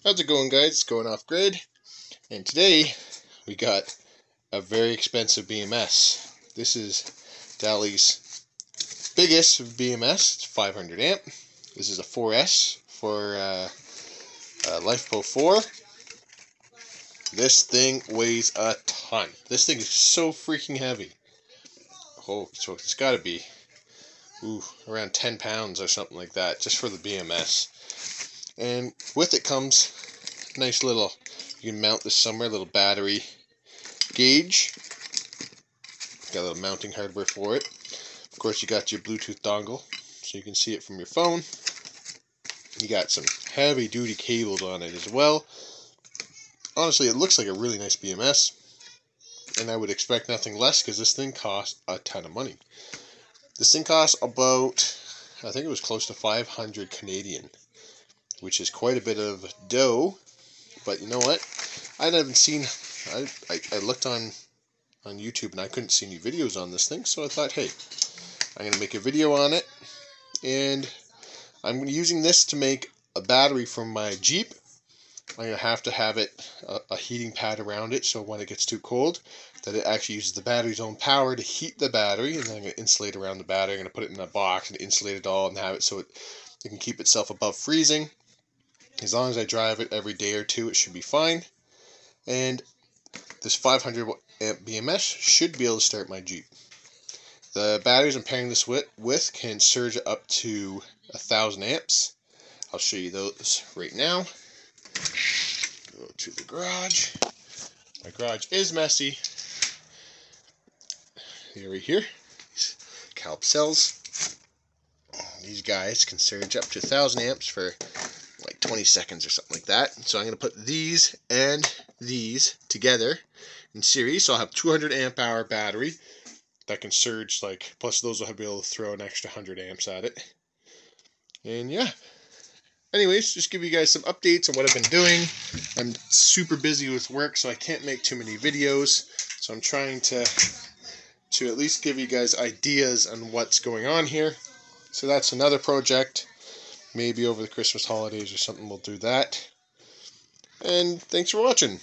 How's it going, guys? It's going off grid, and today we got a very expensive BMS. This is Dali's biggest BMS. It's 500 amp. This is a 4S for LifePro 4. This thing weighs a ton. This thing is so freaking heavy. Oh, so it's got to be around 10 pounds or something like that, just for the BMS. And with it comes a nice little, you can mount this somewhere, little battery gauge. Got a little mounting hardware for it. Of course, you got your Bluetooth dongle, so you can see it from your phone. You got some heavy duty cables on it as well. Honestly, it looks like a really nice BMS, and I would expect nothing less because this thing costs a ton of money. This thing costs about, I think it was close to 500 Canadian, which is quite a bit of dough. But you know what? I haven't seen, I looked on YouTube and I couldn't see any videos on this thing, so I thought, hey, I'm going to make a video on it, and I'm using this to make a battery from my Jeep. I'm going to have it, a heating pad around it, so when it gets too cold, that it actually uses the battery's own power to heat the battery, and then I'm going to insulate around the battery. I'm going to put it in a box and insulate it all and have it so it can keep itself above freezing. As long as I drive it every day or two, it should be fine. And this 500 amp BMS should be able to start my Jeep. The batteries I'm pairing this with can surge up to 1,000 amps. I'll show you those right now. Go to the garage. My garage is messy. Right here. Calp cells. These guys can surge up to 1,000 amps for like 20 seconds or something like that. So I'm going to put these and these together in series. So I'll have 200 amp hour battery that can surge, like, plus those will be able to throw an extra 100 amps at it. And yeah. Anyways, just give you guys some updates on what I've been doing. I'm super busy with work, so I can't make too many videos. So I'm trying to at least give you guys ideas on what's going on here. So that's another project. Maybe over the Christmas holidays or something we'll do that. And thanks for watching.